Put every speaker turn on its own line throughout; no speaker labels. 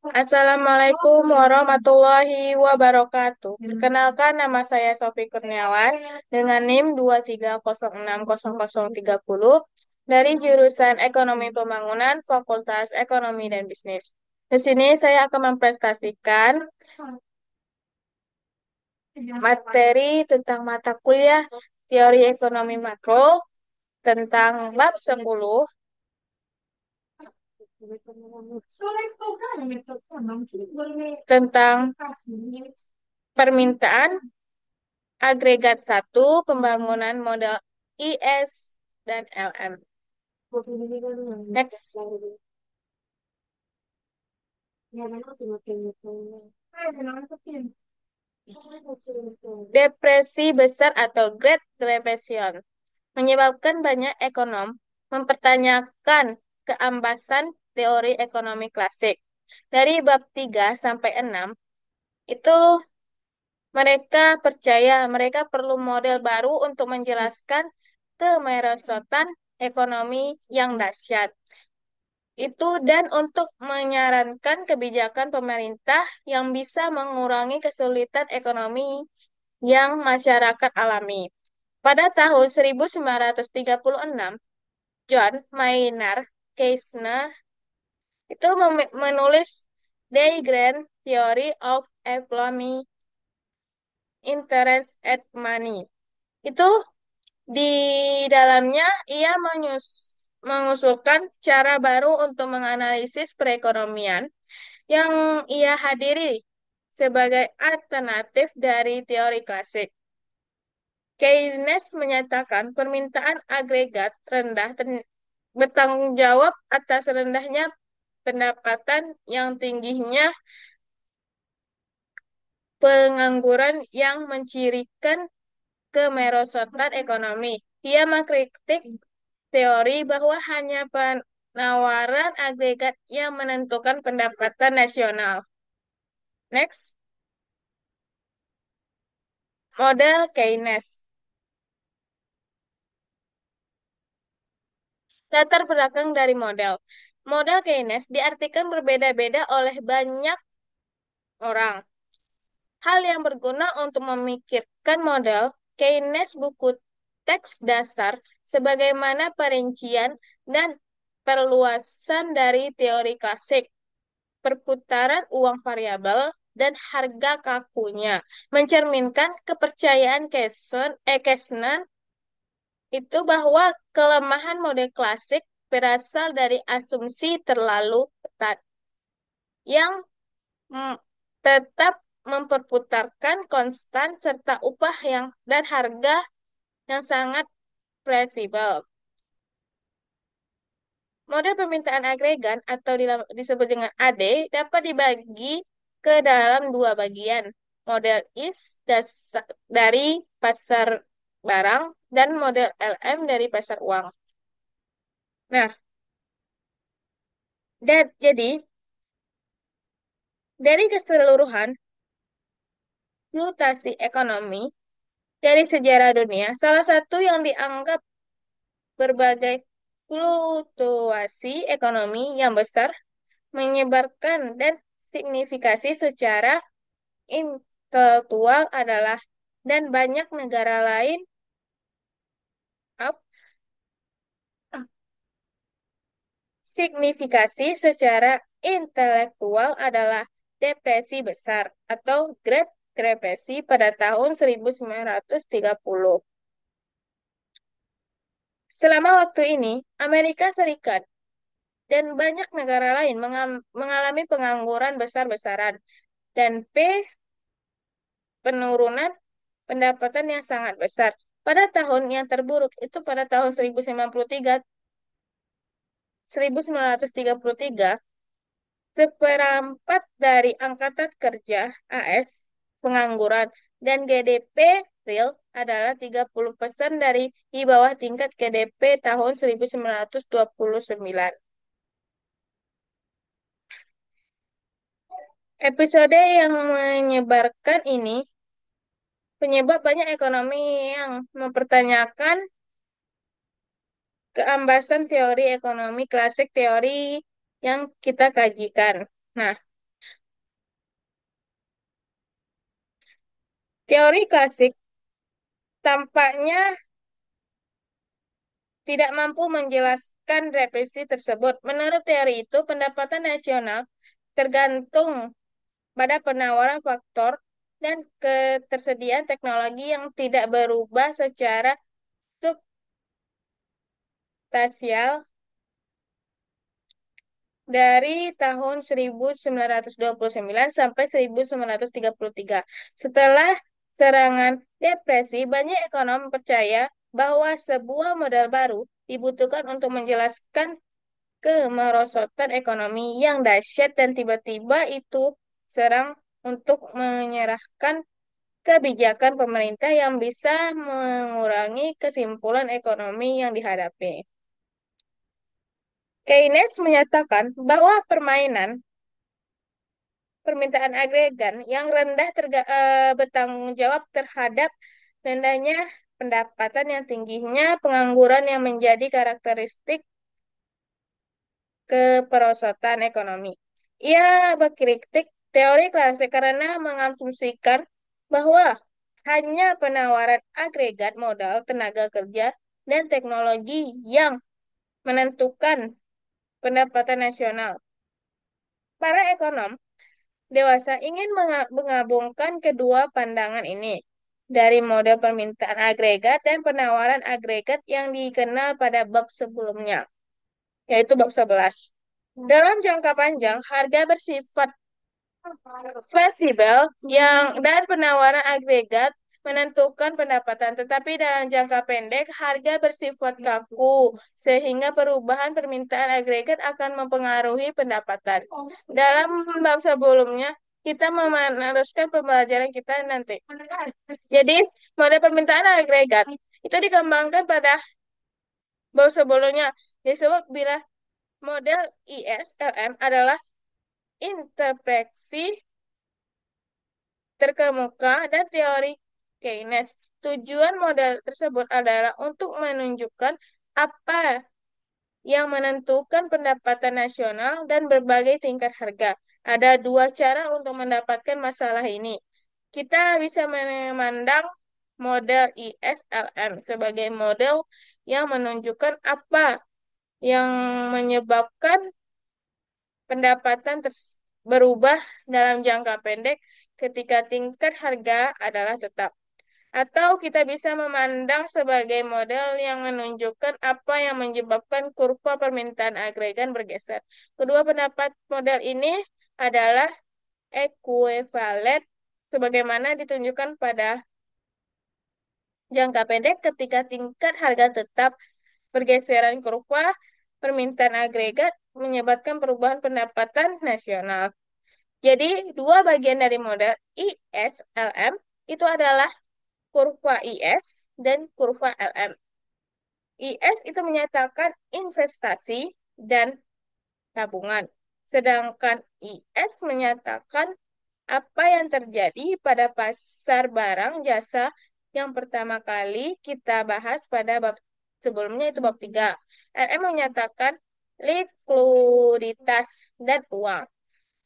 Assalamualaikum warahmatullahi wabarakatuh. Perkenalkan, nama saya Sofi Kurniawan dengan NIM 2306030 dari jurusan Ekonomi Pembangunan Fakultas Ekonomi dan Bisnis. Di sini saya akan mempresentasikan materi tentang mata kuliah Teori Ekonomi Makro tentang bab 10 tentang permintaan agregat satu pembangunan model IS dan LM. Next. Depresi besar atau Great Depression menyebabkan banyak ekonom mempertanyakan keambasan teori ekonomi klasik. Dari bab 3 sampai 6 itu mereka percaya mereka perlu model baru untuk menjelaskan kemerosotan ekonomi yang dahsyat. Itu dan untuk menyarankan kebijakan pemerintah yang bisa mengurangi kesulitan ekonomi yang masyarakat alami. Pada tahun 1936, John Maynard Keynes itu menulis The Grand Theory of Economic Interest and Money. Itu di dalamnya ia mengusulkan cara baru untuk menganalisis perekonomian yang ia hadiri sebagai alternatif dari teori klasik. Keynes menyatakan permintaan agregat rendah bertanggung jawab atas rendahnya pendapatan yang tingginya pengangguran yang mencirikan kemerosotan ekonomi. Ia mengkritik teori bahwa hanya penawaran agregat yang menentukan pendapatan nasional. Next, model Keynes. Latar belakang dari model. Model Keynes diartikan berbeda-beda oleh banyak orang. Hal yang berguna untuk memikirkan model Keynes buku teks dasar sebagaimana perincian dan perluasan dari teori klasik, perputaran uang variabel, dan harga kakunya, mencerminkan kepercayaan Keynes itu bahwa kelemahan model klasik berasal dari asumsi terlalu ketat yang mm, tetap memperputarkan konstan serta upah yang dan harga yang sangat fleksibel. Model permintaan agregat atau disebut dengan AD dapat dibagi ke dalam dua bagian. Model IS dari pasar barang dan model LM dari pasar uang. Nah, dan jadi dari keseluruhan fluktuasi ekonomi dari sejarah dunia, salah satu yang dianggap berbagai fluktuasi ekonomi yang besar menyebarkan dan signifikasi secara intelektual adalah dan banyak negara lain up, signifikasi secara intelektual adalah depresi besar atau Great Depresi pada tahun 1930. Selama waktu ini, Amerika Serikat dan banyak negara lain mengalami pengangguran besar-besaran dan penurunan pendapatan yang sangat besar. Pada tahun yang terburuk itu pada tahun 1933, seperempat dari angkatan kerja AS pengangguran dan GDP real adalah 30% dari di bawah tingkat GDP tahun 1929. Episode yang menyebarkan ini penyebab banyak ekonomi yang mempertanyakan keambasan teori ekonomi klasik teori yang kita kajikan. Nah, teori klasik tampaknya tidak mampu menjelaskan represi tersebut. Menurut teori itu, pendapatan nasional tergantung pada penawaran faktor dan ketersediaan teknologi yang tidak berubah secara substansial dari tahun 1929 sampai 1933. Setelah serangan depresi, banyak ekonom percaya bahwa sebuah modal baru dibutuhkan untuk menjelaskan kemerosotan ekonomi yang dahsyat dan tiba-tiba itu serang untuk menyerahkan kebijakan pemerintah yang bisa mengurangi kesimpulan ekonomi yang dihadapi. Keynes menyatakan bahwa permintaan agregat yang rendah bertanggung jawab terhadap rendahnya pendapatan yang tingginya pengangguran yang menjadi karakteristik keperosotan ekonomi. Ia berkritik teori klasik karena mengasumsikan bahwa hanya penawaran agregat modal, tenaga kerja, dan teknologi yang menentukan pendapatan nasional. Para ekonom dewasa ingin menggabungkan kedua pandangan ini dari model permintaan agregat dan penawaran agregat yang dikenal pada bab sebelumnya, yaitu bab 11. Dalam jangka panjang, harga bersifat fleksibel dan penawaran agregat menentukan pendapatan, tetapi dalam jangka pendek harga bersifat kaku sehingga perubahan permintaan agregat akan mempengaruhi pendapatan. Dalam bab sebelumnya kita meneruskan pembelajaran kita nanti. Jadi, model permintaan agregat itu dikembangkan pada bab sebelumnya disebut bila model ISLM adalah interpretasi terkemuka dan teori Keynes. Tujuan model tersebut adalah untuk menunjukkan apa yang menentukan pendapatan nasional dan berbagai tingkat harga. Ada dua cara untuk mendapatkan masalah ini. Kita bisa memandang model ISLM sebagai model yang menunjukkan apa yang menyebabkan pendapatan berubah dalam jangka pendek ketika tingkat harga adalah tetap. Atau kita bisa memandang sebagai model yang menunjukkan apa yang menyebabkan kurva permintaan agregat bergeser. Kedua pendapat model ini adalah ekuivalen sebagaimana ditunjukkan pada jangka pendek ketika tingkat harga tetap pergeseran kurva permintaan agregat menyebabkan perubahan pendapatan nasional. Jadi, dua bagian dari model ISLM itu adalah kurva IS dan kurva LM. IS itu menyatakan investasi dan tabungan, sedangkan IS menyatakan apa yang terjadi pada pasar barang jasa yang pertama kali kita bahas pada bab sebelumnya itu bab 3. LM menyatakan likuiditas dan uang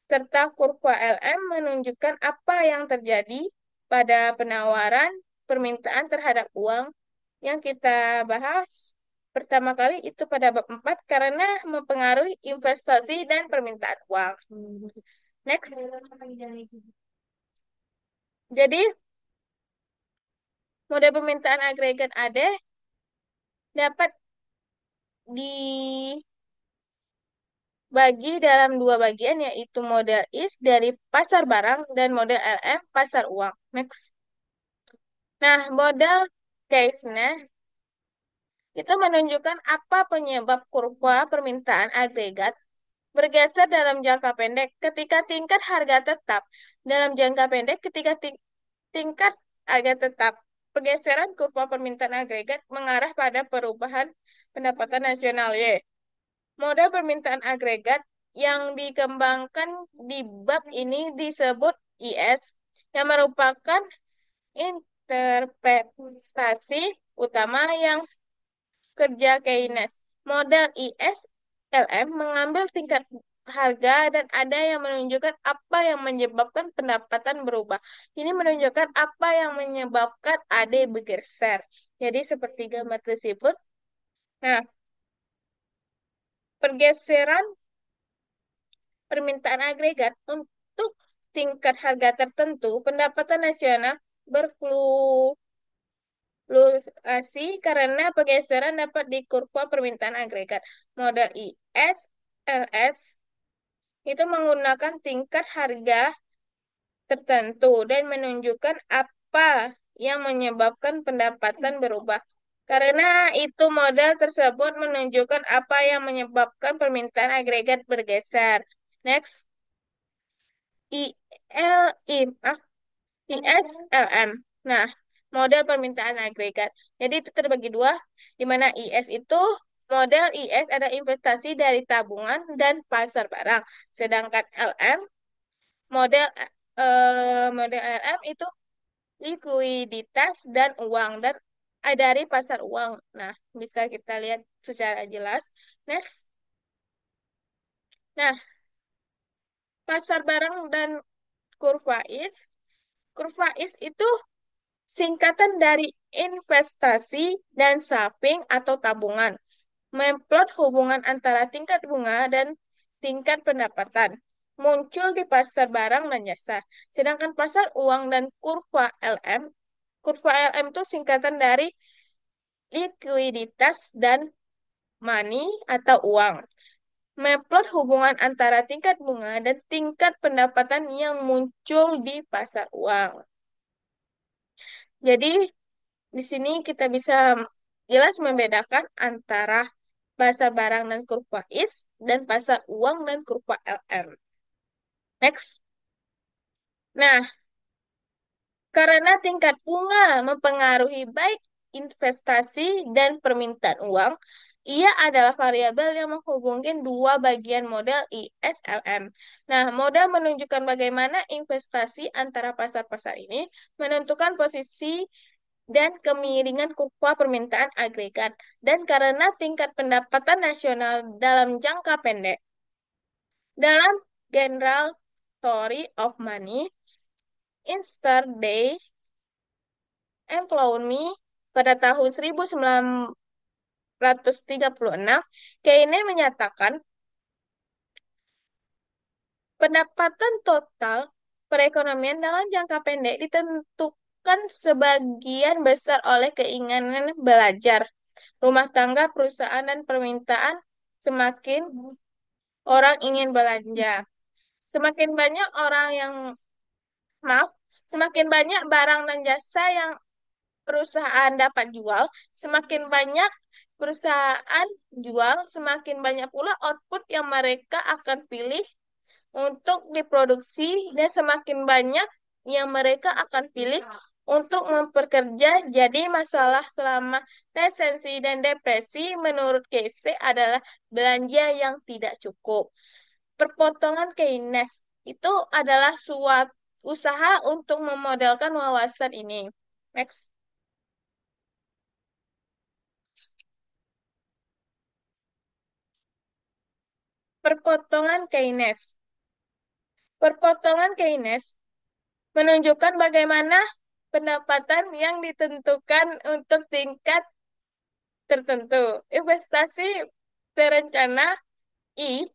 serta kurva LM menunjukkan apa yang terjadi pada penawaran permintaan terhadap uang yang kita bahas pertama kali itu pada bab 4 karena mempengaruhi investasi dan permintaan uang. Next. Jadi, model permintaan agregat AD dapat dibagi dalam dua bagian yaitu model IS dari pasar barang dan model LM pasar uang. Next. Nah, model case-nya itu menunjukkan apa penyebab kurva permintaan agregat bergeser dalam jangka pendek ketika tingkat harga tetap. Dalam jangka pendek ketika tingkat harga tetap. Pergeseran kurva permintaan agregat mengarah pada perubahan pendapatan nasional Y. Model permintaan agregat yang dikembangkan di bab ini disebut IS yang merupakan interpretasi utama yang kerja Keynes. Model ISLM mengambil tingkat harga dan ada yang menunjukkan apa yang menyebabkan pendapatan berubah. Ini menunjukkan apa yang menyebabkan AD bergeser. Jadi seperti gambar tersebut. Nah, pergeseran permintaan agregat untuk tingkat harga tertentu, pendapatan nasional berfluktuasi karena pergeseran dapat di kurva permintaan agregat. Model IS, LS itu menggunakan tingkat harga tertentu dan menunjukkan apa yang menyebabkan pendapatan berubah. Karena itu model tersebut menunjukkan apa yang menyebabkan permintaan agregat bergeser. Next, ISLM. Nah, model permintaan agregat. Jadi itu terbagi dua, di mana IS itu model IS ada investasi dari tabungan dan pasar barang. Sedangkan model model LM itu likuiditas dan uang dan dari pasar uang. Nah, bisa kita lihat secara jelas. Next. Nah, pasar barang dan kurva IS. Kurva IS itu singkatan dari investasi dan saving atau tabungan. Memplot hubungan antara tingkat bunga dan tingkat pendapatan. Muncul di pasar barang dan jasa. Sedangkan pasar uang dan kurva LM itu singkatan dari likuiditas dan money atau uang. Memplot hubungan antara tingkat bunga dan tingkat pendapatan yang muncul di pasar uang. Jadi, di sini kita bisa jelas membedakan antara pasar barang dan kurva IS dan pasar uang dan kurva LM. Next. Nah, karena tingkat bunga mempengaruhi baik investasi dan permintaan uang, ia adalah variabel yang menghubungkan dua bagian model ISLM. Nah, model menunjukkan bagaimana investasi antara pasar-pasar ini menentukan posisi dan kemiringan kurva permintaan agregat. Dan karena tingkat pendapatan nasional dalam jangka pendek. Dalam General Theory of Money, Day Employment pada tahun 1936, Keynes menyatakan pendapatan total perekonomian dalam jangka pendek ditentukan sebagian besar oleh keinginan belajar, rumah tangga, perusahaan, dan permintaan. Semakin orang ingin belanja, semakin banyak orang yang, maaf, semakin banyak barang dan jasa yang perusahaan dapat jual, semakin banyak perusahaan jual, semakin banyak pula output yang mereka akan pilih untuk diproduksi dan semakin banyak yang mereka akan pilih untuk memperkerja. Jadi masalah selama resensi dan depresi menurut Casey adalah belanja yang tidak cukup. Perpotongan Keynes itu adalah suatu usaha untuk memodelkan wawasan ini. Next. Perpotongan Keynes. Perpotongan Keynes menunjukkan bagaimana pendapatan yang ditentukan untuk tingkat tertentu, investasi terencana I,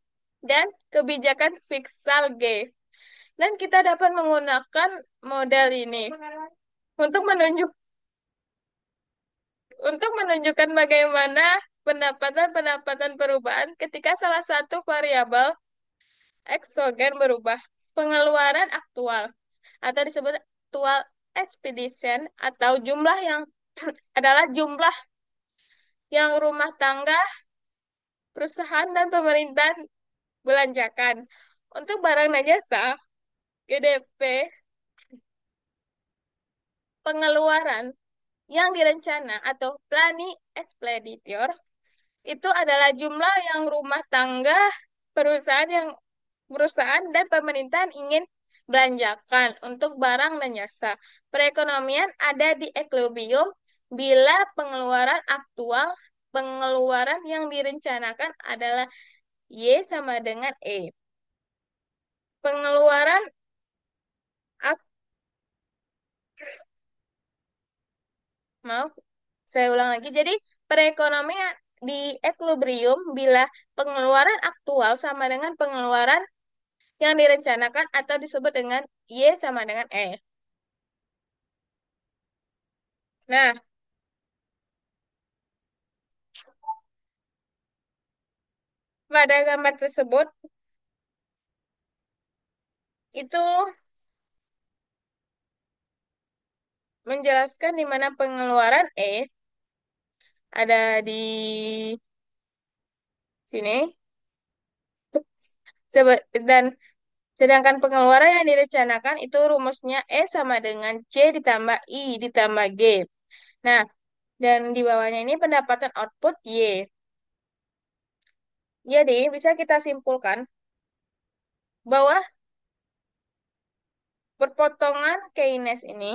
dan kebijakan fiskal G. Dan kita dapat menggunakan model ini untuk menunjukkan bagaimana pendapatan-pendapatan perubahan ketika salah satu variabel eksogen berubah. Pengeluaran aktual atau disebut actual expedition atau jumlah yang adalah jumlah yang rumah tangga, perusahaan, dan pemerintahan belanjakan. Untuk barang dan jasa, GDP, pengeluaran yang direncana atau planning expenditure itu adalah jumlah yang rumah tangga, perusahaan yang perusahaan dan pemerintahan ingin belanjakan untuk barang dan jasa. Perekonomian ada di equilibrium bila pengeluaran yang direncanakan adalah Y sama dengan E. pengeluaran ak- maaf, saya ulang lagi. Jadi perekonomian di equilibrium bila pengeluaran aktual sama dengan pengeluaran yang direncanakan atau disebut dengan Y sama dengan E. Nah, pada gambar tersebut itu menjelaskan di mana pengeluaran E ada di sini. Dan sedangkan pengeluaran yang direncanakan itu rumusnya E sama dengan C ditambah I ditambah G. Nah, dan di bawahnya ini pendapatan output Y. Jadi, bisa kita simpulkan bahwa perpotongan Keynes ini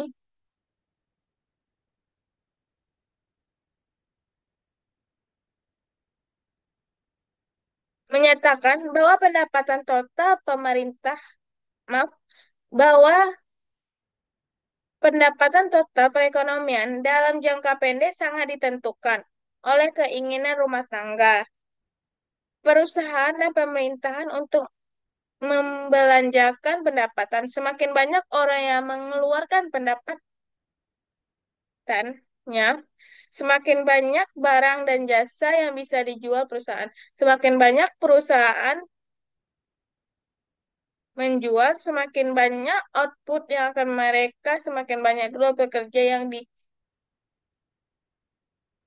menyatakan bahwa pendapatan total pemerintah, maaf, bahwa pendapatan total perekonomian dalam jangka pendek sangat ditentukan oleh keinginan rumah tangga, perusahaan, dan pemerintahan untuk membelanjakan pendapatan. Semakin banyak orang yang mengeluarkan pendapatannya, semakin banyak barang dan jasa yang bisa dijual perusahaan. Semakin banyak perusahaan menjual, semakin banyak output yang akan mereka, semakin banyak dulu pekerja yang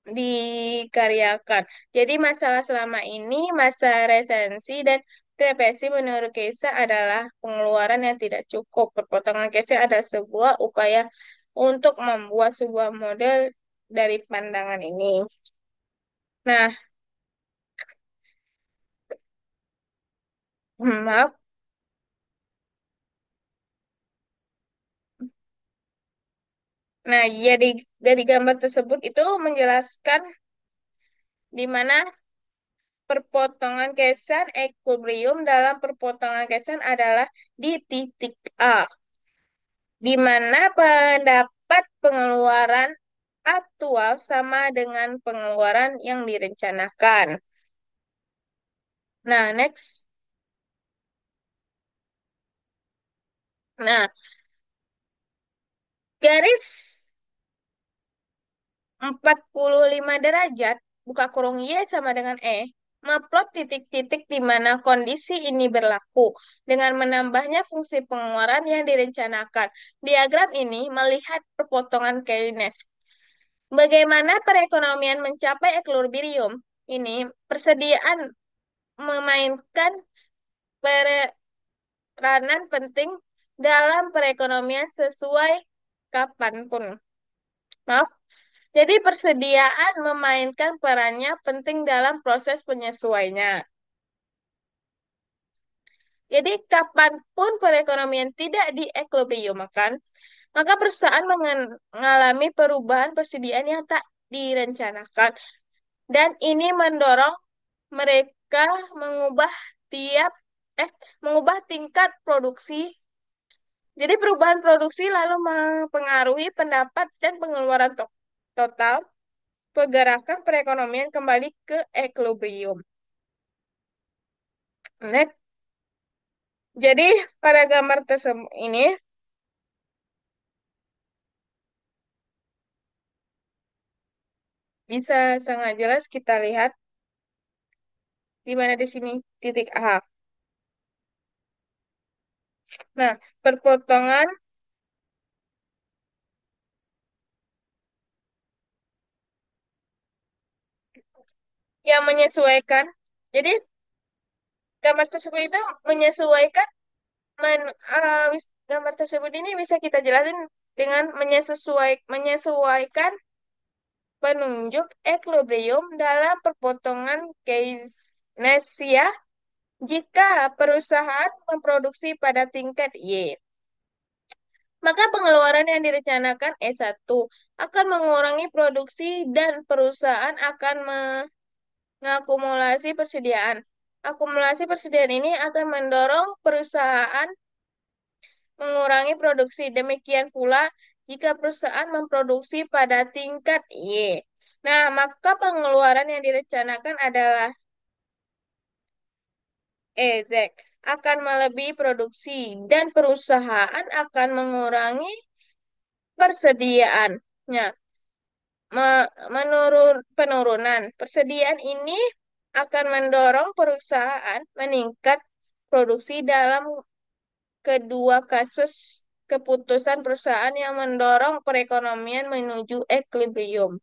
dikaryakan. Jadi masalah selama ini, masa resensi dan depresi menurut Keisa adalah pengeluaran yang tidak cukup. Perpotongan Keisa adalah sebuah upaya untuk membuat sebuah model dari pandangan ini. Nah, maaf. Nah, jadi dari gambar tersebut itu menjelaskan di mana perpotongan kesan equilibrium dalam perpotongan kesan adalah di titik A, di mana pendapat pengeluaran aktual sama dengan pengeluaran yang direncanakan. Nah, next. Nah, garis 45 derajat, buka kurung Y sama dengan E, memplot titik-titik di mana kondisi ini berlaku dengan menambahnya fungsi pengeluaran yang direncanakan. Diagram ini melihat perpotongan Keynes. Bagaimana perekonomian mencapai equilibrium? Ini persediaan memainkan peranan penting dalam perekonomian sesuai kapanpun. Maaf. Jadi persediaan memainkan perannya penting dalam proses penyesuaiannya. Jadi kapanpun perekonomian tidak diequilibriumkan, maka perusahaan mengalami perubahan persediaan yang tak direncanakan. Dan ini mendorong mereka mengubah tiap mengubah tingkat produksi. Jadi perubahan produksi lalu mempengaruhi pendapat dan pengeluaran total pergerakan perekonomian kembali ke equilibrium. Next. Jadi pada gambar tersebut ini bisa sangat jelas kita lihat di mana di sini titik A. Nah, perpotongan yang menyesuaikan. Jadi gambar tersebut itu menyesuaikan gambar tersebut ini bisa kita jelasin dengan menyesuaikan penunjuk equilibrium dalam perpotongan Keynesia jika perusahaan memproduksi pada tingkat Y. Maka pengeluaran yang direncanakan E1 akan mengurangi produksi dan perusahaan akan mengakumulasi persediaan. Akumulasi persediaan ini akan mendorong perusahaan mengurangi produksi. Demikian pula jika perusahaan memproduksi pada tingkat Y. Nah, maka pengeluaran yang direncanakan adalah Z akan melebihi produksi dan perusahaan akan mengurangi persediaannya. Penurunan persediaan ini akan mendorong perusahaan meningkat produksi dalam kedua kasus keputusan perusahaan yang mendorong perekonomian menuju equilibrium.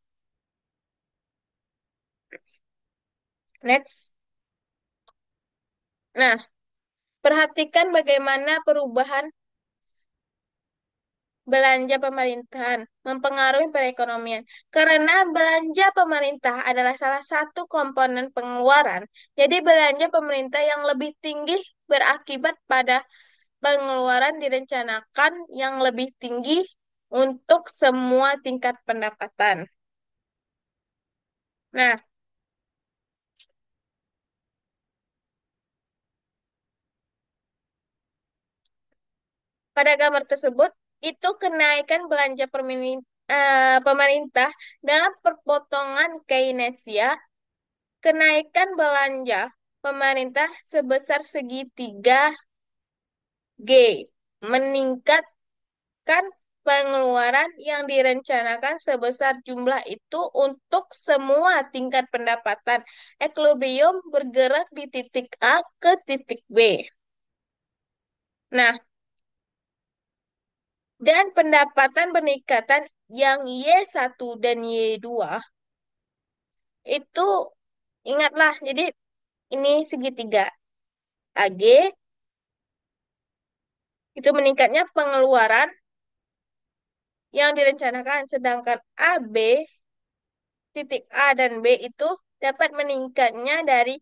Next. Nah, perhatikan bagaimana perubahan belanja pemerintahan mempengaruhi perekonomian. Karena belanja pemerintah adalah salah satu komponen pengeluaran, jadi belanja pemerintah yang lebih tinggi berakibat pada pengeluaran direncanakan yang lebih tinggi untuk semua tingkat pendapatan. Nah, pada gambar tersebut, itu kenaikan belanja pemerintah dalam perpotongan Keynesia, kenaikan belanja pemerintah sebesar segitiga G, meningkatkan pengeluaran yang direncanakan sebesar jumlah itu untuk semua tingkat pendapatan. Equilibrium bergerak di titik A ke titik B. Nah, dan pendapatan peningkatan yang Y1 dan Y2 itu ingatlah, jadi ini segitiga AG itu meningkatnya pengeluaran yang direncanakan, sedangkan AB titik A dan B itu dapat meningkatnya dari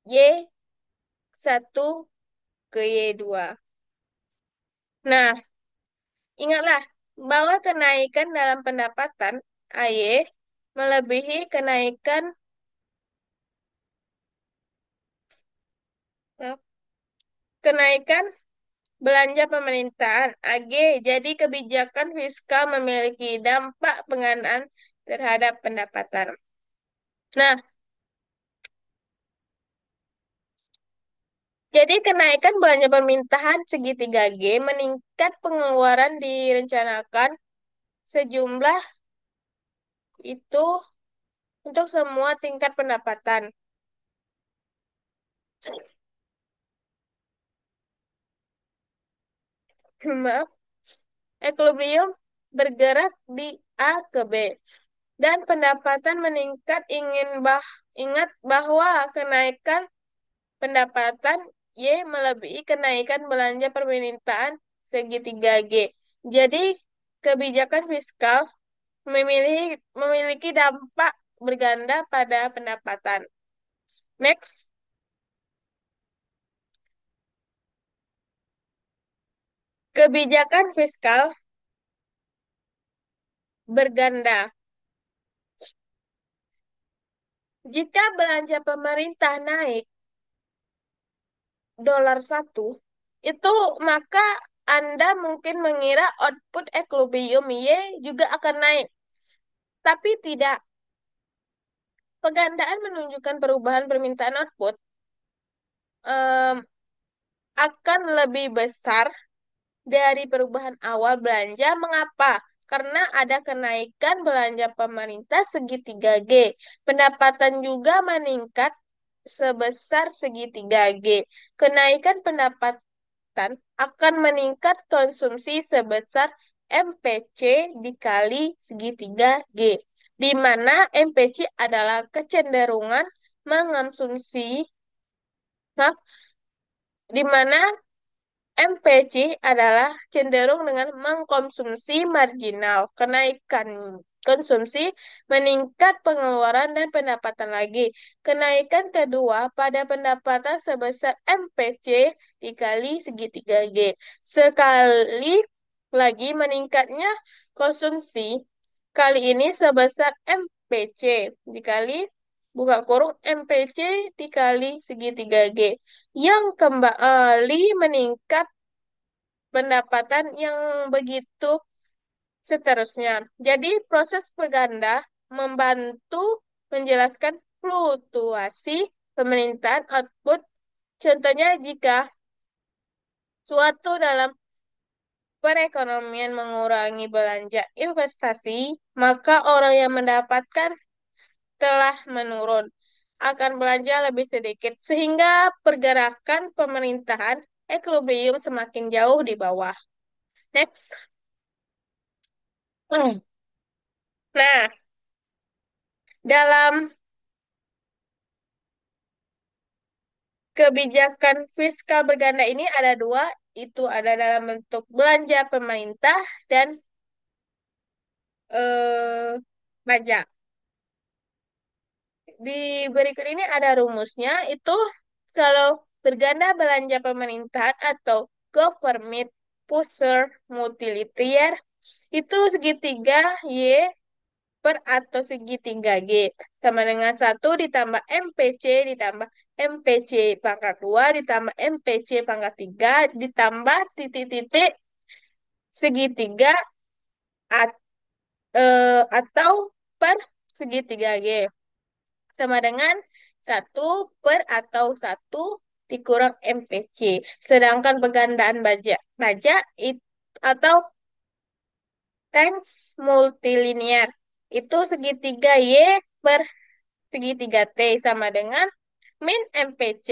Y1 ke Y2. Nah, ingatlah bahwa kenaikan dalam pendapatan AY melebihi eh, kenaikan belanja pemerintahan AG. Jadi kebijakan fiskal memiliki dampak penganaan terhadap pendapatan. Nah, jadi kenaikan belanja pemerintahan segitiga G meningkat pengeluaran direncanakan sejumlah itu untuk semua tingkat pendapatan. Maaf, equilibrium bergerak di A ke B dan pendapatan meningkat ingat bahwa kenaikan pendapatan Y melebihi kenaikan belanja permintaan segitiga G. Jadi kebijakan fiskal memiliki dampak berganda pada pendapatan. Next, kebijakan fiskal berganda. Jika belanja pemerintah naik $1, itu maka Anda mungkin mengira output equilibrium Y juga akan naik. Tapi tidak. Pegandaan menunjukkan perubahan permintaan output em, akan lebih besar dari perubahan awal belanja. Mengapa? Karena ada kenaikan belanja pemerintah segitiga G. Pendapatan juga meningkat sebesar segitiga G. Kenaikan pendapatan akan meningkat konsumsi sebesar MPC dikali segitiga G, di mana MPC adalah kecenderungan mengonsumsi, maaf, di mana MPC adalah cenderung dengan mengkonsumsi marginal. Kenaikan konsumsi meningkat pengeluaran dan pendapatan lagi. Kenaikan kedua pada pendapatan sebesar MPC dikali segitiga G. Sekali lagi meningkatnya konsumsi, kali ini sebesar MPC dikali buka kurung MPC dikali segitiga G yang kembali meningkat pendapatan yang begitu seterusnya. Jadi proses peganda membantu menjelaskan fluktuasi pemerintahan output. Contohnya jika suatu dalam perekonomian mengurangi belanja investasi, maka orang yang mendapatkan telah menurun akan belanja lebih sedikit sehingga pergerakan pemerintahan equilibrium semakin jauh di bawah. Next. Nah, dalam kebijakan fiskal berganda ini ada dua, itu ada dalam bentuk belanja pemerintah dan pajak. Di berikut ini ada rumusnya, itu kalau berganda belanja pemerintahan atau government pusher multiliter itu segitiga Y per atau segitiga G sama dengan 1 ditambah MPC ditambah MPC pangkat 2 ditambah MPC pangkat 3 ditambah titik-titik segitiga at- atau per segitiga G sama dengan 1 per atau 1 dikurang MPC. Sedangkan pegandaan baja atau times multilinear itu segitiga Y per segitiga T sama dengan min MPC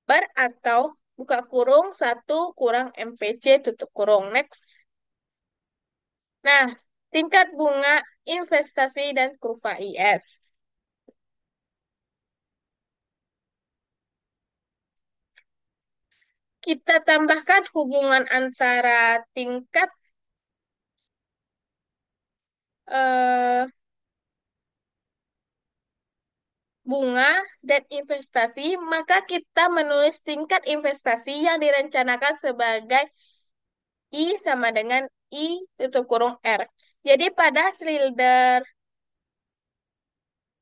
per atau buka kurung 1 kurang MPC tutup kurung. Next. Nah, tingkat bunga investasi dan kurva IS. Kita tambahkan hubungan antara tingkat eh, bunga dan investasi, maka kita menulis tingkat investasi yang direncanakan sebagai I sama dengan I tutup kurung R. Jadi pada slide,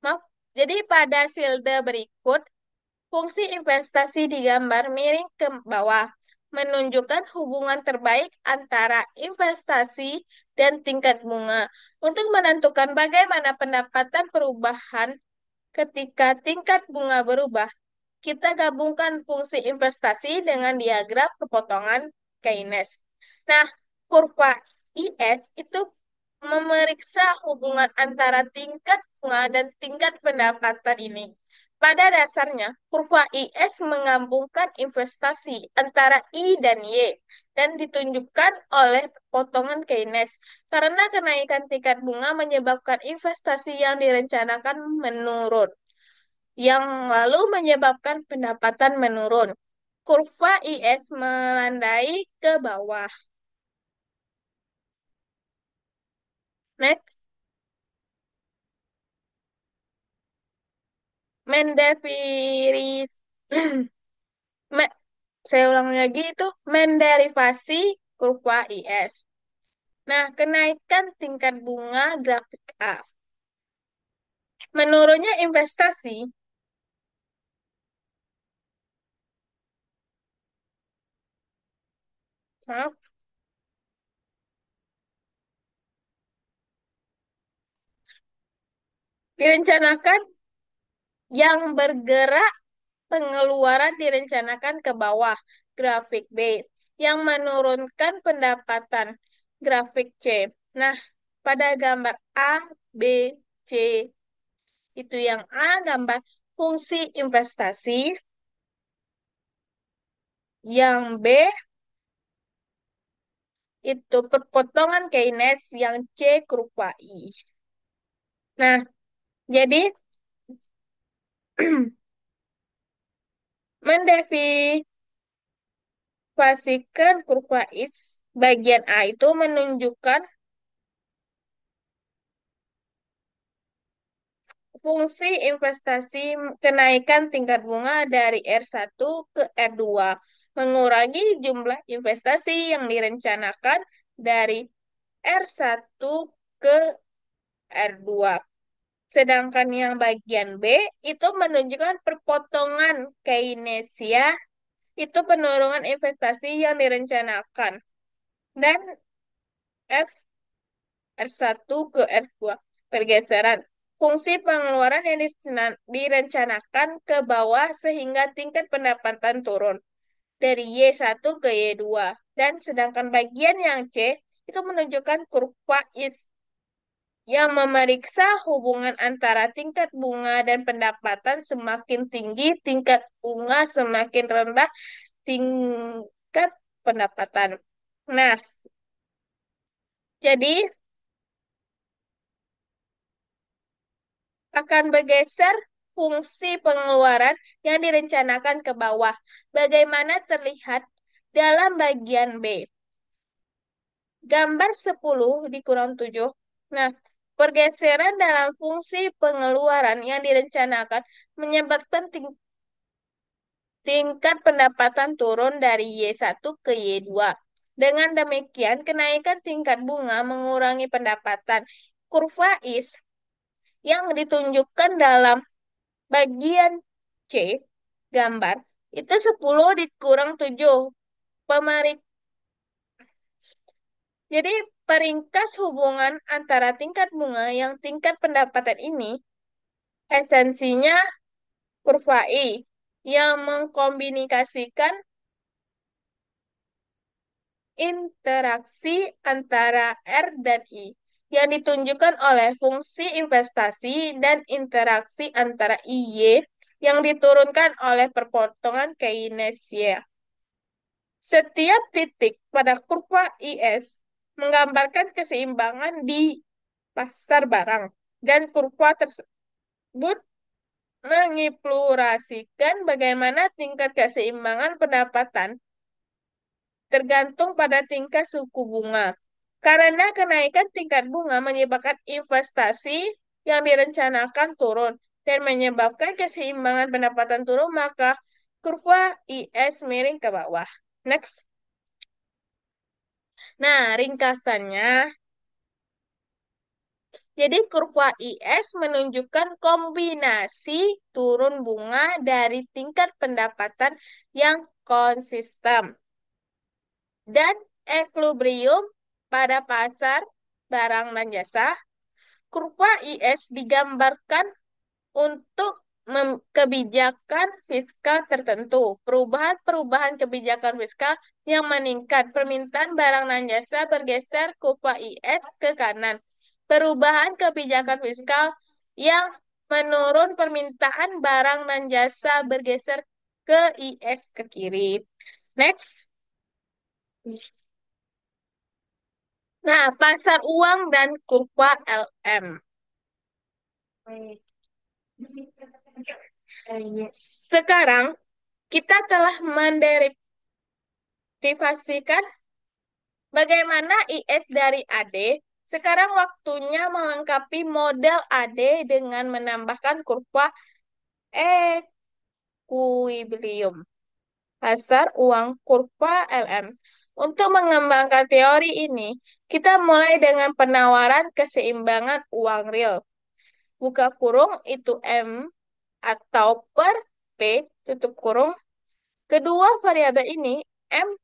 maaf, jadi pada slide berikut, fungsi investasi digambar miring ke bawah, menunjukkan hubungan terbaik antara investasi dan tingkat bunga. Untuk menentukan bagaimana pendapatan perubahan ketika tingkat bunga berubah, kita gabungkan fungsi investasi dengan diagram kepotongan Keynes. Nah, kurva IS itu memeriksa hubungan antara tingkat bunga dan tingkat pendapatan ini. Pada dasarnya, kurva IS menggabungkan investasi antara I dan Y dan ditunjukkan oleh potongan Keynes. Karena kenaikan tingkat bunga menyebabkan investasi yang direncanakan menurun, yang lalu menyebabkan pendapatan menurun. Kurva IS melandai ke bawah. Next. Mendefiris me- saya ulang lagi itu menderivasi kurva IS. Nah, kenaikan tingkat bunga grafik A. Menurunnya investasi, maaf, direncanakan yang bergerak pengeluaran direncanakan ke bawah grafik B yang menurunkan pendapatan grafik C. Nah, pada gambar A, B, C itu yang A gambar fungsi investasi, yang B itu perpotongan Keynes, yang C kurva I. Nah, jadi mendefinisikan kurva I bagian A itu menunjukkan fungsi investasi kenaikan tingkat bunga dari R1 ke R2, mengurangi jumlah investasi yang direncanakan dari R1 ke R2. Sedangkan yang bagian B itu menunjukkan perpotongan kinesia, itu penurunan investasi yang direncanakan. Dan F R1 ke R2 pergeseran. Fungsi pengeluaran yang direncanakan ke bawah sehingga tingkat pendapatan turun dari Y1 ke Y2. Dan sedangkan bagian yang C itu menunjukkan kurva IS yang memeriksa hubungan antara tingkat bunga dan pendapatan semakin tinggi, tingkat bunga semakin rendah, tingkat pendapatan. Nah, jadi akan bergeser fungsi pengeluaran yang direncanakan ke bawah. Bagaimana terlihat dalam bagian B. Gambar 10 dikurang 7. Nah, pergeseran dalam fungsi pengeluaran yang direncanakan menyebabkan tingkat pendapatan turun dari Y1 ke Y2. Dengan demikian, kenaikan tingkat bunga mengurangi pendapatan. Kurva IS yang ditunjukkan dalam bagian C, gambar, itu 10 dikurang 7. Pemarik. Jadi, peringkas hubungan antara tingkat bunga yang tingkat pendapatan ini, esensinya kurva I, yang mengkombinasikan interaksi antara R dan I yang ditunjukkan oleh fungsi investasi dan interaksi antara IY yang diturunkan oleh perpotongan kinesia. Setiap titik pada kurva IS menggambarkan keseimbangan di pasar barang dan kurva tersebut mengilustrasikan bagaimana tingkat keseimbangan pendapatan tergantung pada tingkat suku bunga. Karena kenaikan tingkat bunga menyebabkan investasi yang direncanakan turun dan menyebabkan keseimbangan pendapatan turun, maka kurva IS miring ke bawah. Next. Nah, ringkasannya, jadi kurva IS menunjukkan kombinasi turun bunga dari tingkat pendapatan yang konsisten dan equilibrium pada pasar barang dan jasa. Kurva IS digambarkan untuk kebijakan fiskal tertentu. Perubahan-perubahan kebijakan fiskal yang meningkat permintaan barang dan jasa bergeser kurva IS ke kanan. Perubahan kebijakan fiskal yang menurun permintaan barang dan jasa bergeser ke IS ke kiri. Next. Nah, pasar uang dan kurva LM. Sekarang kita telah menderivasikan bagaimana IS dari AD. Sekarang waktunya melengkapi model AD dengan menambahkan kurva equilibrium pasar uang kurva LM. Untuk mengembangkan teori ini, kita mulai dengan penawaran keseimbangan uang real. Buka kurung itu M atau per P tutup kurung. Kedua variabel ini, M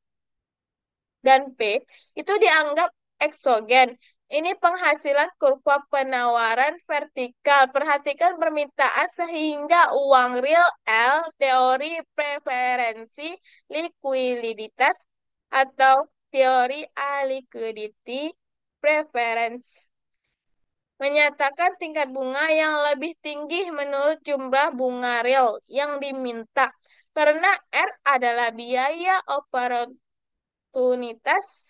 dan P, itu dianggap eksogen. Ini penghasilan kurva penawaran vertikal. Perhatikan permintaan sehingga uang real L, teori preferensi likuiditas atau teori liquidity preference menyatakan tingkat bunga yang lebih tinggi menurut jumlah bunga real yang diminta. Karena R adalah biaya oportunitas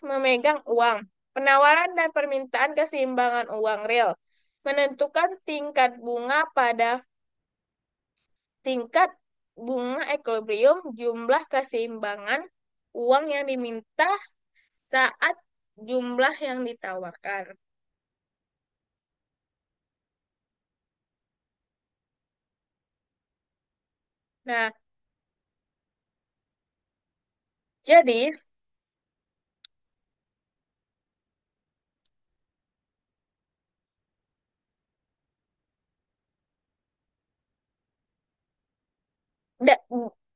memegang uang, penawaran dan permintaan keseimbangan uang real, menentukan tingkat bunga pada tingkat bunga equilibrium jumlah keseimbangan uang yang diminta saat jumlah yang ditawarkan. Nah, jadi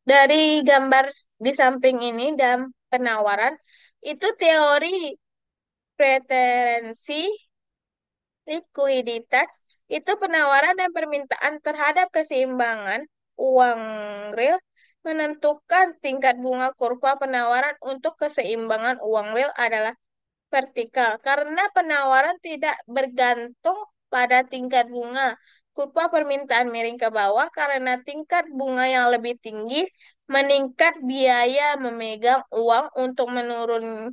Dari gambar di samping ini dan penawaran, itu teori preferensi likuiditas itu penawaran dan permintaan terhadap keseimbangan uang real menentukan tingkat bunga kurva penawaran untuk keseimbangan uang real adalah vertikal karena penawaran tidak bergantung pada tingkat bunga. Kurva permintaan miring ke bawah karena tingkat bunga yang lebih tinggi meningkat biaya memegang uang untuk menurunkan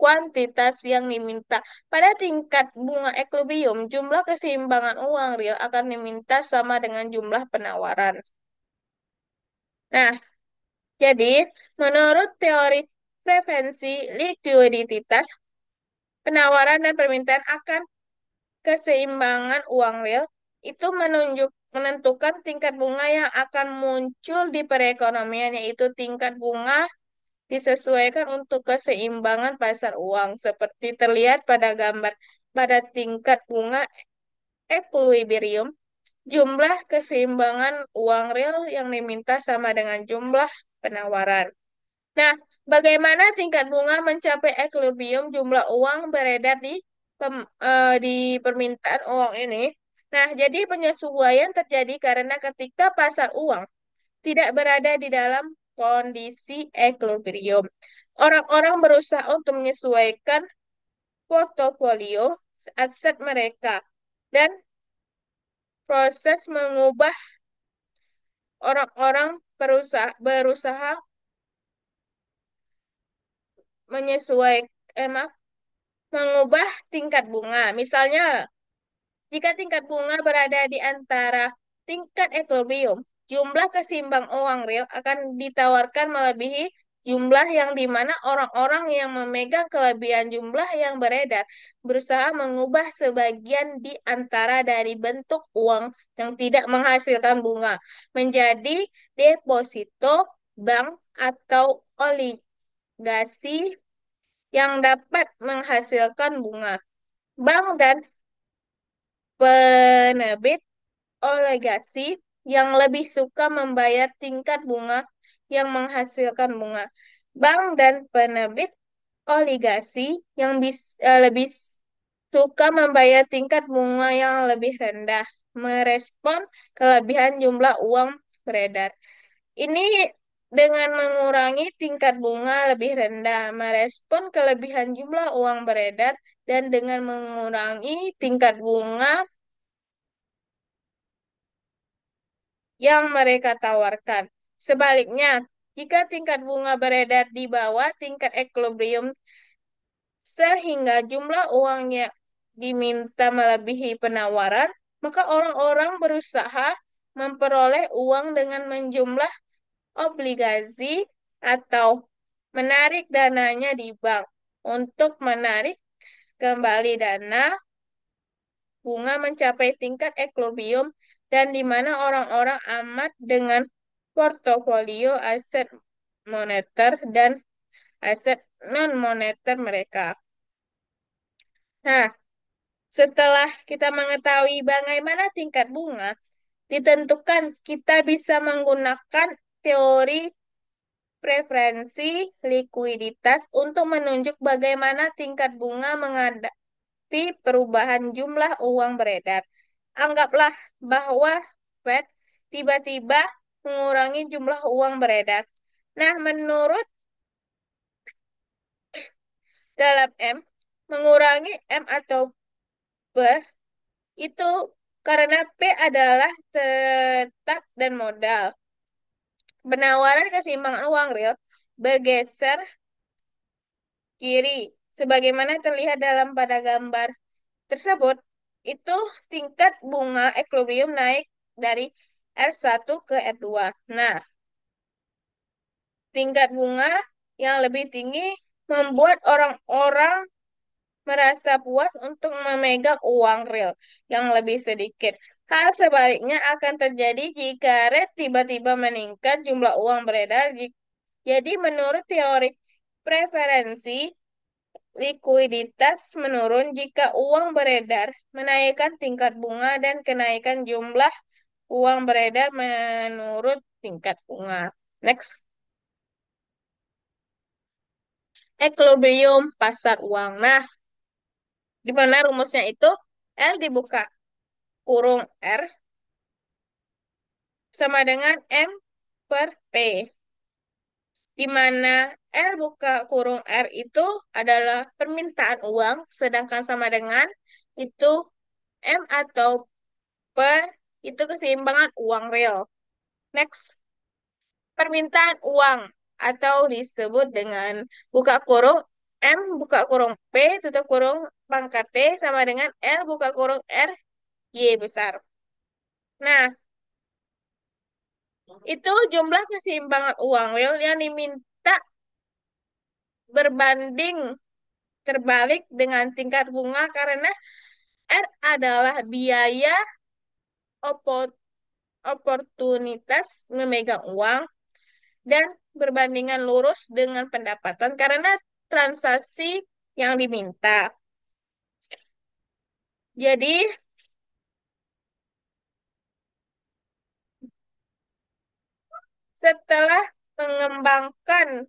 kuantitas yang diminta. Pada tingkat bunga ekuilibrium, jumlah keseimbangan uang real akan diminta sama dengan jumlah penawaran. Nah, jadi menurut teori preferensi likuiditas, penawaran dan permintaan akan keseimbangan uang real itu menentukan tingkat bunga yang akan muncul di perekonomian, yaitu tingkat bunga disesuaikan untuk keseimbangan pasar uang, seperti terlihat pada gambar. Pada tingkat bunga ekuilibrium, jumlah keseimbangan uang real yang diminta sama dengan jumlah penawaran. Nah, bagaimana tingkat bunga mencapai ekuilibrium jumlah uang beredar di permintaan uang ini? Nah, jadi penyesuaian terjadi karena ketika pasar uang tidak berada di dalam kondisi ekuilibrium, orang-orang berusaha untuk menyesuaikan portofolio aset mereka dan proses mengubah orang-orang berusaha menyesuaikan mengubah tingkat bunga. Misalnya, jika tingkat bunga berada di antara tingkat ekuilibrium, jumlah kesimbang uang real akan ditawarkan melebihi jumlah yang di mana orang-orang yang memegang kelebihan jumlah yang beredar berusaha mengubah sebagian di antara dari bentuk uang yang tidak menghasilkan bunga menjadi deposito bank atau obligasi yang dapat menghasilkan bunga. Bank dan penerbit obligasi yang lebih suka membayar tingkat bunga yang menghasilkan bunga. Bank dan penerbit obligasi yang lebih suka membayar tingkat bunga yang lebih rendah, merespon kelebihan jumlah uang beredar. Ini dengan mengurangi tingkat bunga lebih rendah, merespon kelebihan jumlah uang beredar, dan dengan mengurangi tingkat bunga yang mereka tawarkan. Sebaliknya, jika tingkat bunga beredar di bawah tingkat equilibrium sehingga jumlah uangnya diminta melebihi penawaran, maka orang-orang berusaha memperoleh uang dengan menjumlah obligasi atau menarik dananya di bank. Untuk menarik kembali dana, bunga mencapai tingkat equilibrium dan di mana orang-orang amat dengan portofolio aset moneter dan aset non-moneter mereka. Nah, setelah kita mengetahui bagaimana tingkat bunga ditentukan, kita bisa menggunakan teori preferensi likuiditas untuk menunjuk bagaimana tingkat bunga menghadapi perubahan jumlah uang beredar. Anggaplah bahwa Fed tiba-tiba mengurangi jumlah uang beredar. Nah, menurut dalam mengurangi M atau B itu karena P adalah tetap dan modal. Penawaran keseimbangan uang real bergeser kiri, sebagaimana terlihat dalam pada gambar tersebut, itu tingkat bunga ekuilibrium naik dari R1 ke R2. Nah, tingkat bunga yang lebih tinggi membuat orang-orang merasa puas untuk memegang uang real yang lebih sedikit. Hal sebaliknya akan terjadi jika rate tiba-tiba meningkat jumlah uang beredar. Jadi menurut teori preferensi, likuiditas menurun jika uang beredar menaikkan tingkat bunga dan kenaikan jumlah uang beredar menurut tingkat bunga. Next, equilibrium pasar uang. Nah, di mana rumusnya itu L dibuka kurung R sama dengan M per P. Di mana L buka kurung R itu adalah permintaan uang, sedangkan sama dengan itu M atau per itu keseimbangan uang real. Next, permintaan uang atau disebut dengan buka kurung M buka kurung P tutup kurung pangkat T sama dengan L buka kurung R Y besar. Nah, itu jumlah keseimbangan uang real yang diminta berbanding terbalik dengan tingkat bunga karena R adalah biaya opo- oportunitas memegang uang dan berbandingan lurus dengan pendapatan karena transaksi yang diminta. Jadi, setelah mengembangkan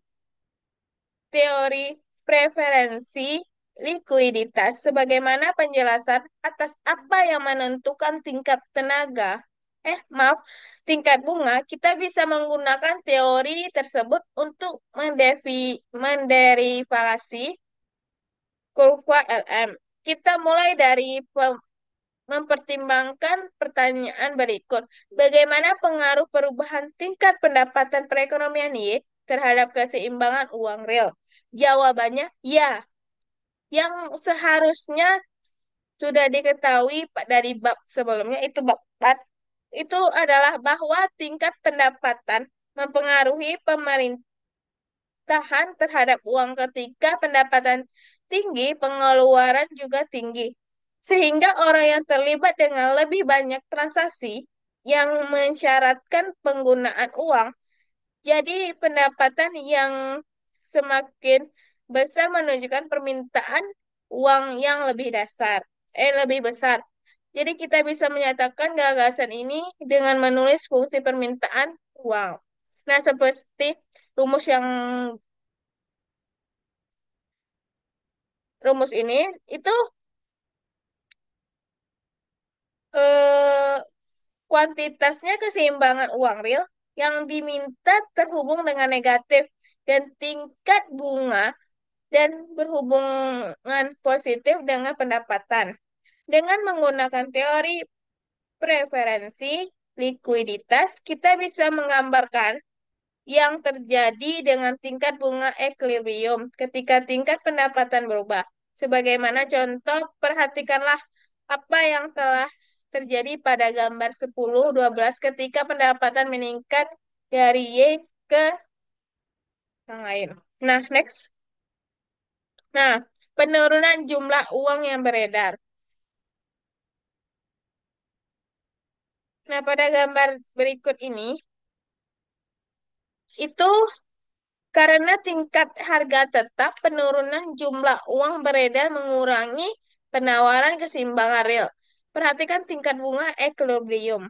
teori preferensi likuiditas, sebagaimana penjelasan atas apa yang menentukan tingkat tenaga, maaf, tingkat bunga, kita bisa menggunakan teori tersebut untuk menderivasi kurva LM. Kita mulai dari mempertimbangkan pertanyaan berikut. Bagaimana pengaruh perubahan tingkat pendapatan perekonomian Y terhadap keseimbangan uang real? Jawabannya ya. Yang seharusnya sudah diketahui dari bab sebelumnya itu bab 4 itu adalah bahwa tingkat pendapatan mempengaruhi pemerintahan terhadap uang ketika pendapatan tinggi, pengeluaran juga tinggi. Sehingga orang yang terlibat dengan lebih banyak transaksi yang mensyaratkan penggunaan uang, jadi pendapatan yang semakin besar menunjukkan permintaan uang yang lebih besar. Jadi kita bisa menyatakan gagasan ini dengan menulis fungsi permintaan uang. Nah, seperti rumus yang rumus ini itu eh, kuantitasnya keseimbangan uang real yang diminta terhubung dengan negatif dan tingkat bunga dan berhubungan positif dengan pendapatan. Dengan menggunakan teori preferensi likuiditas, kita bisa menggambarkan yang terjadi dengan tingkat bunga equilibrium ketika tingkat pendapatan berubah. Sebagaimana contoh, perhatikanlah apa yang telah terjadi pada gambar 10-12 ketika pendapatan meningkat dari Y ke yang lain. Nah, next. Nah, penurunan jumlah uang yang beredar. Nah, pada gambar berikut ini, itu karena tingkat harga tetap, penurunan jumlah uang beredar mengurangi penawaran keseimbangan real. Perhatikan tingkat bunga equilibrium.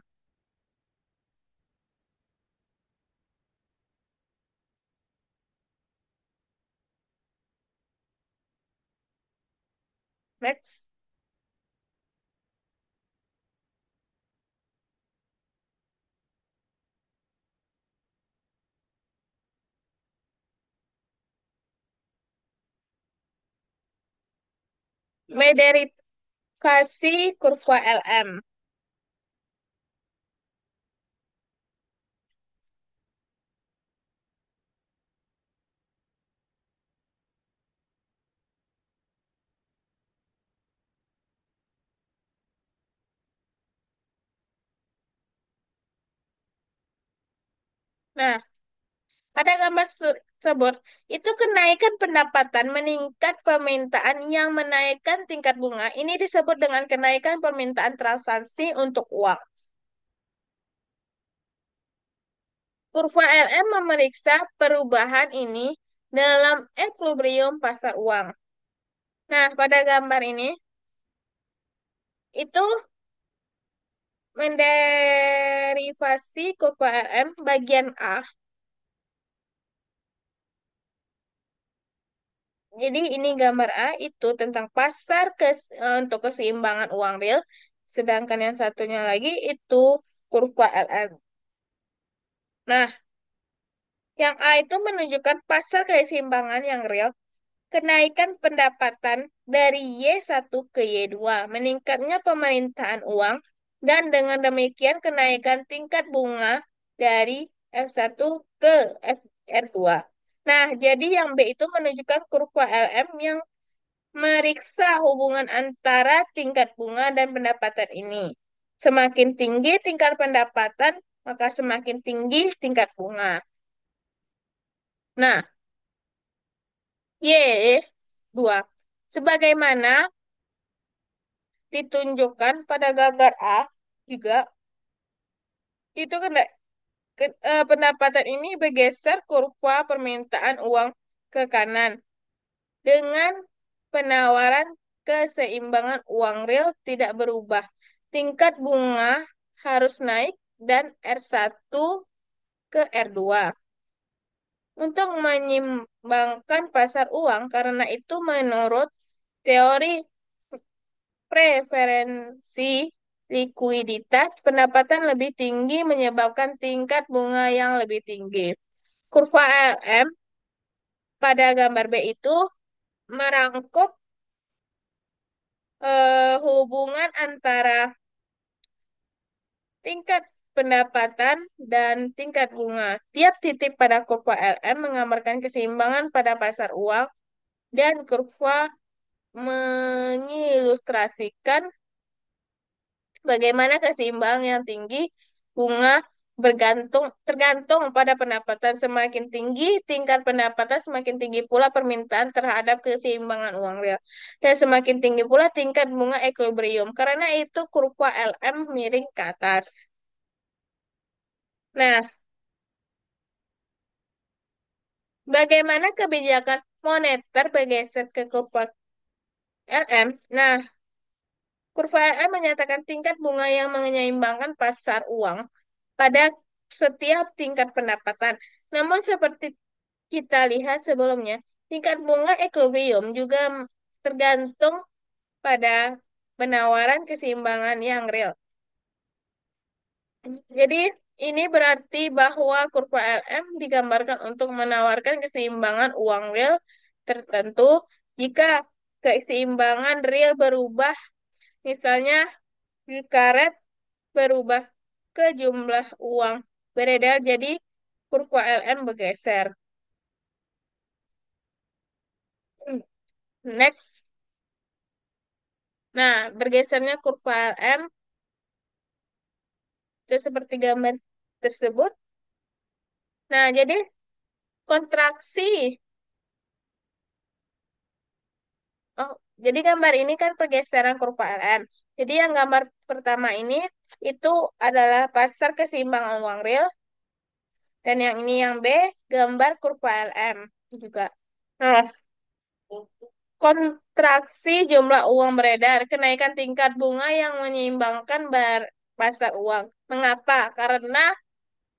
Next. Derivasi kurva LM. Nah, pada gambar tersebut, itu kenaikan pendapatan meningkat permintaan yang menaikkan tingkat bunga. Ini disebut dengan kenaikan permintaan transaksi untuk uang. Kurva LM memeriksa perubahan ini dalam ekuilibrium pasar uang. Nah, pada gambar ini, itu menderivasi kurva LM bagian A. Jadi ini gambar A itu tentang untuk keseimbangan uang real, sedangkan yang satunya lagi itu kurva LM. Nah, yang A itu menunjukkan pasar keseimbangan yang real, kenaikan pendapatan dari Y1 ke Y2, meningkatnya pemerintahan uang, dan dengan demikian kenaikan tingkat bunga dari F1 ke FR2. Nah, jadi yang B itu menunjukkan kurva LM yang meriksa hubungan antara tingkat bunga dan pendapatan ini. Semakin tinggi tingkat pendapatan, maka semakin tinggi tingkat bunga. Nah, Y2. Sebagaimana ditunjukkan pada gambar A, juga itu pendapatan ini bergeser kurva permintaan uang ke kanan dengan penawaran keseimbangan uang real tidak berubah. Tingkat bunga harus naik dan R1 ke R2 untuk menyimbangkan pasar uang. Karena itu menurut teori preferensi likuiditas, pendapatan lebih tinggi menyebabkan tingkat bunga yang lebih tinggi. Kurva LM pada gambar B itu merangkum hubungan antara tingkat pendapatan dan tingkat bunga. Tiap titik pada kurva LM menggambarkan keseimbangan pada pasar uang dan kurva mengilustrasikan bagaimana keseimbangan yang tinggi bunga tergantung pada pendapatan. Semakin tinggi tingkat pendapatan, semakin tinggi pula permintaan terhadap keseimbangan uang real. Dan semakin tinggi pula tingkat bunga equilibrium. Karena itu kurva LM miring ke atas. Nah, bagaimana kebijakan moneter bergeser ke kurva LM? Nah, kurva LM menyatakan tingkat bunga yang menyeimbangkan pasar uang pada setiap tingkat pendapatan. Namun seperti kita lihat sebelumnya, tingkat bunga equilibrium juga tergantung pada penawaran keseimbangan yang real. Jadi, ini berarti bahwa kurva LM digambarkan untuk menawarkan keseimbangan uang real tertentu. Jika keseimbangan real berubah, misalnya jika rate berubah ke jumlah uang beredar, jadi kurva LM bergeser. Next. Nah, bergesernya kurva LM itu seperti gambar tersebut. Nah, jadi kontraksi. Oh, jadi gambar ini kan pergeseran kurva LM. Jadi yang gambar pertama ini itu adalah pasar keseimbangan uang real, dan yang ini yang B, gambar kurva LM juga. Nah, kontraksi jumlah uang beredar, kenaikan tingkat bunga yang menyeimbangkan pasar uang. Mengapa? Karena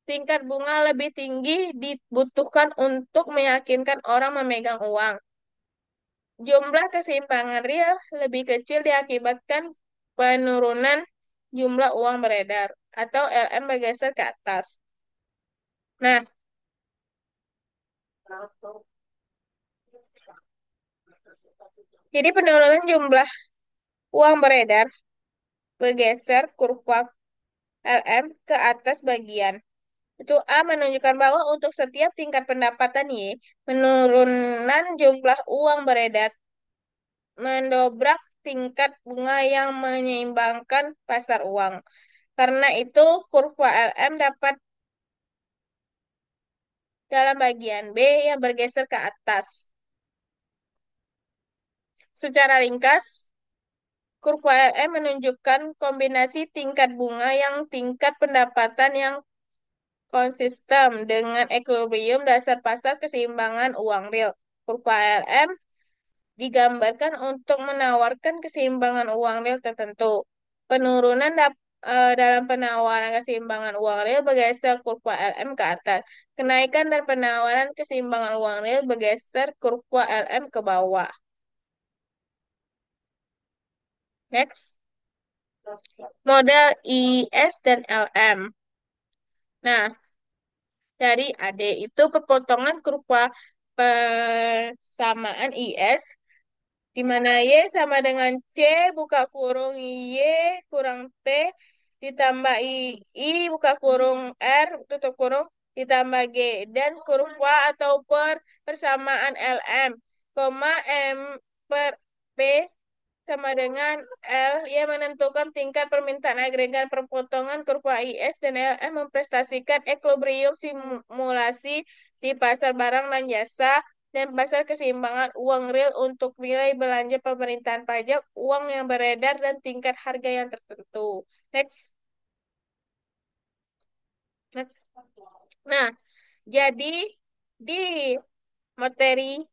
tingkat bunga lebih tinggi dibutuhkan untuk meyakinkan orang memegang uang. Jumlah keseimbangan real lebih kecil diakibatkan penurunan jumlah uang beredar atau LM bergeser ke atas. Nah, jadi penurunan jumlah uang beredar bergeser kurva LM ke atas bagian. Itu A menunjukkan bahwa untuk setiap tingkat pendapatan Y, penurunan jumlah uang beredar mendobrak tingkat bunga yang menyeimbangkan pasar uang. Karena itu, kurva LM dapat dalam bagian B yang bergeser ke atas. Secara ringkas, kurva LM menunjukkan kombinasi tingkat bunga yang tingkat pendapatan yang konsisten dengan equilibrium dasar pasar keseimbangan uang real. Kurva LM digambarkan untuk menawarkan keseimbangan uang real tertentu. Penurunan dalam penawaran keseimbangan uang real bergeser kurva LM ke atas. Kenaikan dan penawaran keseimbangan uang real bergeser kurva LM ke bawah. Next. Model IS dan LM. Nah, dari AD itu perpotongan kurva persamaan IS di mana Y sama dengan C buka kurung Y kurang P ditambah I buka kurung R tutup kurung ditambah G dan kurva atau persamaan LM, koma M per P sama dengan L yang menentukan tingkat permintaan agregat perpotongan kurva IS dan LM memprestasikan equilibrium simulasi di pasar barang dan jasa dan pasar keseimbangan uang real untuk nilai belanja pemerintahan pajak, uang yang beredar, dan tingkat harga yang tertentu. Next. Next. Nah, jadi di materi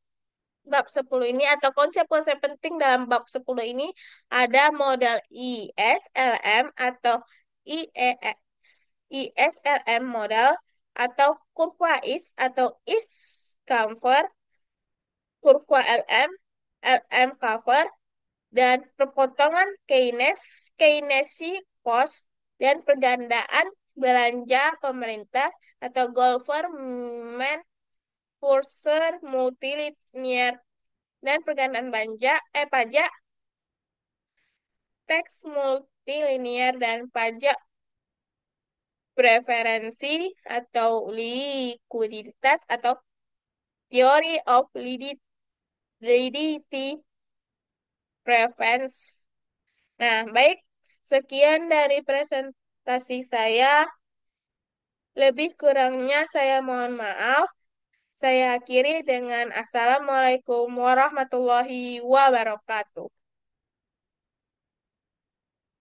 bab 10 ini atau konsep-konsep penting dalam bab 10 ini ada model ISLM atau IE, ISLM model atau kurva IS atau IS cover, kurva LM, LM cover, dan perpotongan Keynesi cost, dan pergandaan belanja pemerintah atau government purchase multilinear dan pergandaan pajak teks multilinear dan pajak preferensi atau likuiditas atau theory of liquidity preference. Nah, baik, sekian dari presentasi saya. Lebih kurangnya saya mohon maaf. Saya akhiri dengan Assalamualaikum warahmatullahi wabarakatuh.